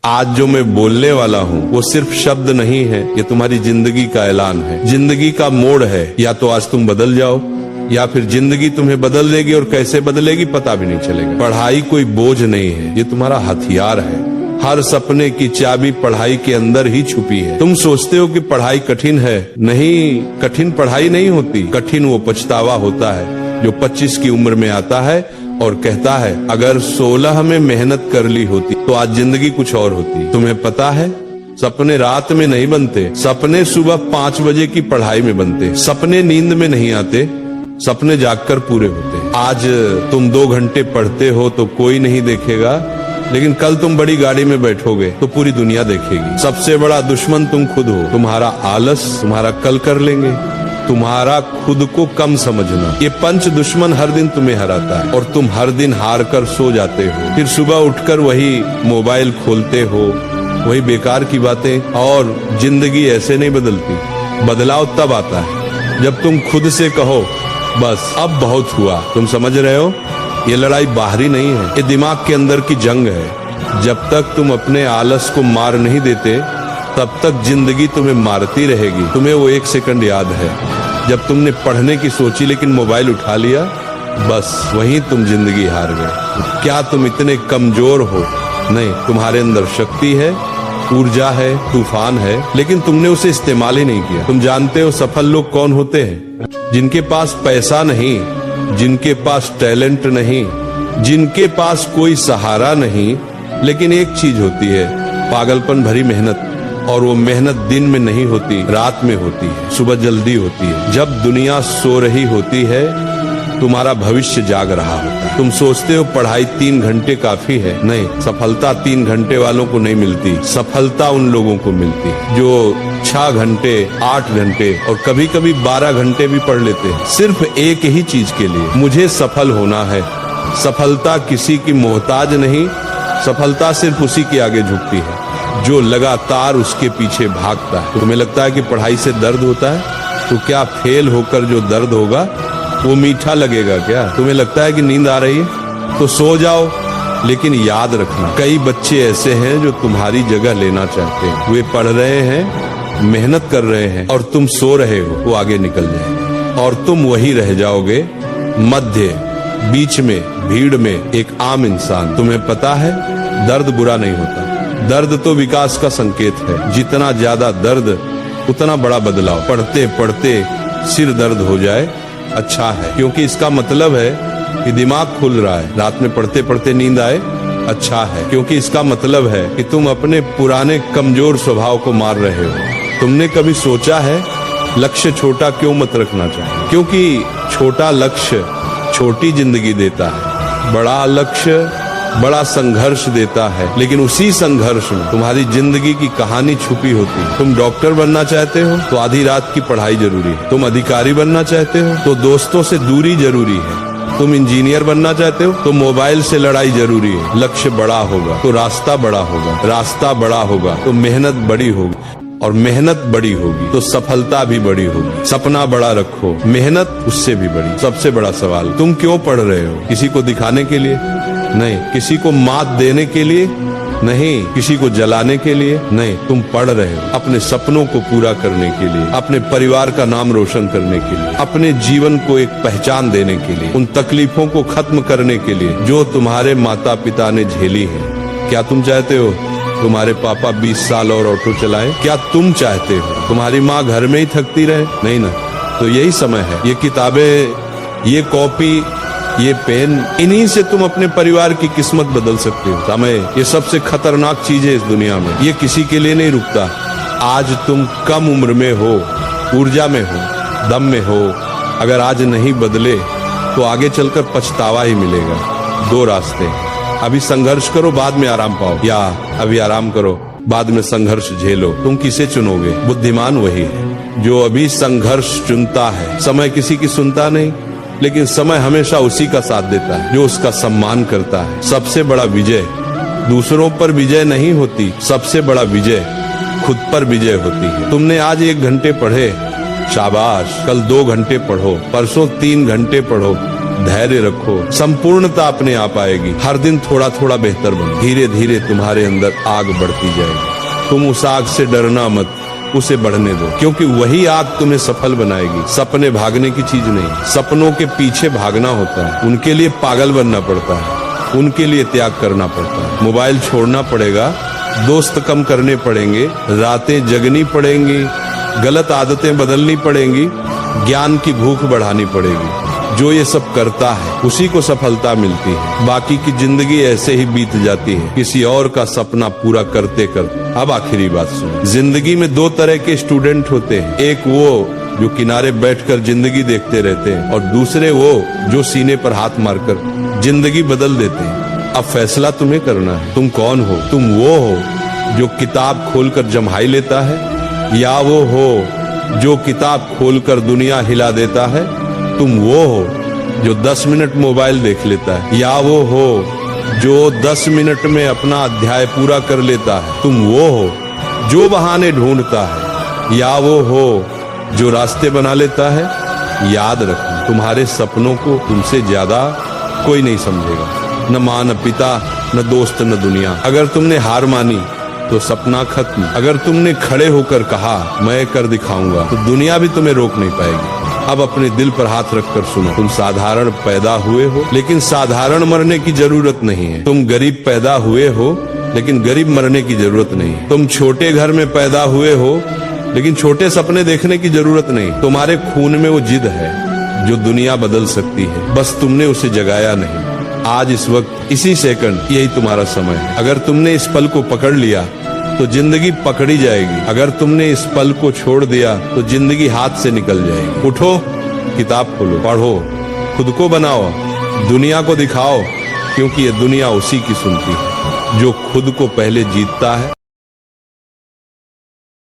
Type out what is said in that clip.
आज जो मैं बोलने वाला हूँ वो सिर्फ शब्द नहीं है, ये तुम्हारी जिंदगी का ऐलान है, जिंदगी का मोड़ है। या तो आज तुम बदल जाओ या फिर जिंदगी तुम्हें बदल देगी, और कैसे बदलेगी पता भी नहीं चलेगा। पढ़ाई कोई बोझ नहीं है, ये तुम्हारा हथियार है। हर सपने की चाबी पढ़ाई के अंदर ही छुपी है। तुम सोचते हो कि पढ़ाई कठिन है, नहीं, कठिन पढ़ाई नहीं होती, कठिन वो पछतावा होता है जो 25 की उम्र में आता है और कहता है अगर 16 में मेहनत कर ली होती तो आज जिंदगी कुछ और होती। तुम्हें पता है सपने रात में नहीं बनते, सपने सुबह 5 बजे की पढ़ाई में बनते। सपने नींद में नहीं आते, सपने जागकर पूरे होते। आज तुम 2 घंटे पढ़ते हो तो कोई नहीं देखेगा, लेकिन कल तुम बड़ी गाड़ी में बैठोगे तो पूरी दुनिया देखेगी। सबसे बड़ा दुश्मन तुम खुद हो। तुम्हारा आलस तुम्हारा कल कर लेंगे, तुम्हारा खुद को कम समझना, ये पंच दुश्मन हर दिन तुम्हें हराता है और तुम हर दिन हार कर सो जाते हो। फिर सुबह उठकर वही मोबाइल खोलते हो, वही बेकार की बातें। और जिंदगी ऐसे नहीं बदलती, बदलाव तब आता है जब तुम खुद से कहो बस अब बहुत हुआ। तुम समझ रहे हो, ये लड़ाई बाहरी नहीं है, ये दिमाग के अंदर की जंग है। जब तक तुम अपने आलस को मार नहीं देते तब तक जिंदगी तुम्हें मारती रहेगी। तुम्हें वो 1 सेकंड याद है जब तुमने पढ़ने की सोची लेकिन मोबाइल उठा लिया, बस वहीं तुम जिंदगी हार गए। क्या तुम इतने कमजोर हो? नहीं, तुम्हारे अंदर शक्ति है, ऊर्जा है, तूफान है, लेकिन तुमने उसे इस्तेमाल ही नहीं किया। तुम जानते हो सफल लोग कौन होते हैं? जिनके पास पैसा नहीं, जिनके पास टैलेंट नहीं, जिनके पास कोई सहारा नहीं, लेकिन एक चीज होती है, पागलपन भरी मेहनत। और वो मेहनत दिन में नहीं होती, रात में होती है, सुबह जल्दी होती है। जब दुनिया सो रही होती है तुम्हारा भविष्य जाग रहा होता है। तुम सोचते हो पढ़ाई 3 घंटे काफी है, नहीं, सफलता 3 घंटे वालों को नहीं मिलती। सफलता उन लोगों को मिलती जो 6 घंटे, 8 घंटे और कभी कभी 12 घंटे भी पढ़ लेते हैं, सिर्फ एक ही चीज के लिए, मुझे सफल होना है। सफलता किसी की मोहताज नहीं, सफलता सिर्फ उसी के आगे झुकती है जो लगातार उसके पीछे भागता है। तुम्हें लगता है कि पढ़ाई से दर्द होता है, तो क्या फेल होकर जो दर्द होगा वो मीठा लगेगा क्या? तुम्हें लगता है कि नींद आ रही है तो सो जाओ, लेकिन याद रखना कई बच्चे ऐसे हैं जो तुम्हारी जगह लेना चाहते हैं। वे पढ़ रहे हैं, मेहनत कर रहे हैं और तुम सो रहे हो, वो आगे निकल जाएंगे और तुम वही रह जाओगे मध्य, बीच में, भीड़ में, एक आम इंसान। तुम्हें पता है दर्द बुरा नहीं होता, दर्द तो विकास का संकेत है। जितना ज्यादा दर्द उतना बड़ा बदलाव। पढ़ते पढ़ते सिर दर्द हो जाए अच्छा है, क्योंकि इसका मतलब है कि दिमाग खुल रहा है। रात में पढ़ते पढ़ते नींद आए अच्छा है, क्योंकि इसका मतलब है कि तुम अपने पुराने कमजोर स्वभाव को मार रहे हो। तुमने कभी सोचा है लक्ष्य छोटा क्यों मत रखना चाहिए? क्योंकि छोटा लक्ष्य छोटी जिंदगी देता है, बड़ा लक्ष्य बड़ा संघर्ष देता है, लेकिन उसी संघर्ष में तुम्हारी जिंदगी की कहानी छुपी होती है। तुम डॉक्टर बनना चाहते हो तो आधी रात की पढ़ाई जरूरी है। तुम अधिकारी बनना चाहते हो तो दोस्तों से दूरी जरूरी है। तुम इंजीनियर बनना चाहते हो तो मोबाइल से लड़ाई जरूरी है। लक्ष्य बड़ा होगा तो रास्ता बड़ा होगा, रास्ता बड़ा होगा तो मेहनत बड़ी होगी, और मेहनत बड़ी होगी तो सफलता भी बड़ी होगी। सपना बड़ा रखो, मेहनत उससे भी बड़ी। सबसे बड़ा सवाल, तुम क्यों पढ़ रहे हो? किसी को दिखाने के लिए नहीं, किसी को मात देने के लिए नहीं, किसी को जलाने के लिए नहीं। तुम पढ़ रहे हो अपने सपनों को पूरा करने के लिए, अपने परिवार का नाम रोशन करने के लिए, अपने जीवन को एक पहचान देने के लिए, उन तकलीफों को खत्म करने के लिए जो तुम्हारे माता पिता ने झेली है। क्या तुम चाहते हो तुम्हारे पापा 20 साल और ऑटो चलाएं? क्या तुम चाहते हो तुम्हारी माँ घर में ही थकती रहे? नहीं ना। तो यही समय है, ये किताबें, ये कॉपी, ये पेन, इन्हीं से तुम अपने परिवार की किस्मत बदल सकते हो। समय ये सबसे खतरनाक चीज है इस दुनिया में, ये किसी के लिए नहीं रुकता। आज तुम कम उम्र में हो, ऊर्जा में हो, दम में हो, अगर आज नहीं बदले तो आगे चलकर पछतावा ही मिलेगा। 2 रास्ते, अभी संघर्ष करो बाद में आराम पाओ, या अभी आराम करो बाद में संघर्ष झेलो। तुम किसे चुनोगे? बुद्धिमान वही है जो अभी संघर्ष चुनता है। समय किसी की सुनता नहीं, लेकिन समय हमेशा उसी का साथ देता है जो उसका सम्मान करता है। सबसे बड़ा विजय दूसरों पर विजय नहीं होती, सबसे बड़ा विजय खुद पर विजय होती है। तुमने आज 1 घंटे पढ़े, शाबाश, कल 2 घंटे पढ़ो, परसों 3 घंटे पढ़ो, धैर्य रखो, संपूर्णता अपने आप आएगी। हर दिन थोड़ा थोड़ा बेहतर बनो, धीरे धीरे तुम्हारे अंदर आग बढ़ती जाएगी। तुम उस आग से डरना मत, उसे बढ़ने दो, क्योंकि वही आग तुम्हें सफल बनाएगी। सपने भागने की चीज नहीं, सपनों के पीछे भागना होता है, उनके लिए पागल बनना पड़ता है, उनके लिए त्याग करना पड़ता है। मोबाइल छोड़ना पड़ेगा, दोस्त कम करने पड़ेंगे, रातें जगनी पड़ेंगी, गलत आदतें बदलनी पड़ेंगी, ज्ञान की भूख बढ़ानी पड़ेगी। जो ये सब करता है उसी को सफलता मिलती है। बाकी की जिंदगी ऐसे ही बीत जाती है, किसी और का सपना पूरा करते करते। अब आखिरी बात सुनो, जिंदगी में दो तरह के स्टूडेंट होते हैं, एक वो जो किनारे बैठकर जिंदगी देखते रहते हैं, और दूसरे वो जो सीने पर हाथ मारकर जिंदगी बदल देते हैं। अब फैसला तुम्हें करना है, तुम कौन हो? तुम वो हो जो किताब खोलकर जम्हाई लेता है, या वो हो जो किताब खोलकर दुनिया हिला देता है? तुम वो हो जो 10 मिनट मोबाइल देख लेता है, या वो हो जो 10 मिनट में अपना अध्याय पूरा कर लेता है? तुम वो हो जो बहाने ढूंढता है, या वो हो जो रास्ते बना लेता है? याद रखना, तुम्हारे सपनों को तुमसे ज्यादा कोई नहीं समझेगा, न माँ, न पिता, न दोस्त, न दुनिया। अगर तुमने हार मानी तो सपना खत्म। अगर तुमने खड़े होकर कहा मैं कर दिखाऊंगा, तो दुनिया भी तुम्हें रोक नहीं पाएगी। अब अपने दिल पर हाथ रखकर सुनो, तुम साधारण पैदा हुए हो, लेकिन साधारण मरने की जरूरत नहीं है। तुम गरीब पैदा हुए हो, लेकिन गरीब मरने की जरूरत नहीं है। तुम छोटे घर में पैदा हुए हो, लेकिन छोटे सपने देखने की जरूरत नहीं। तुम्हारे खून में वो जिद है जो दुनिया बदल सकती है, बस तुमने उसे जगाया नहीं। आज इस वक्त इसी सेकंड यही तुम्हारा समय है। अगर तुमने इस पल को पकड़ लिया तो जिंदगी पकड़ी जाएगी, अगर तुमने इस पल को छोड़ दिया तो जिंदगी हाथ से निकल जाएगी। उठो, किताब खोलो, पढ़ो, खुद को बनाओ, दुनिया को दिखाओ, क्योंकि ये दुनिया उसी की सुनती है जो खुद को पहले जीतता है।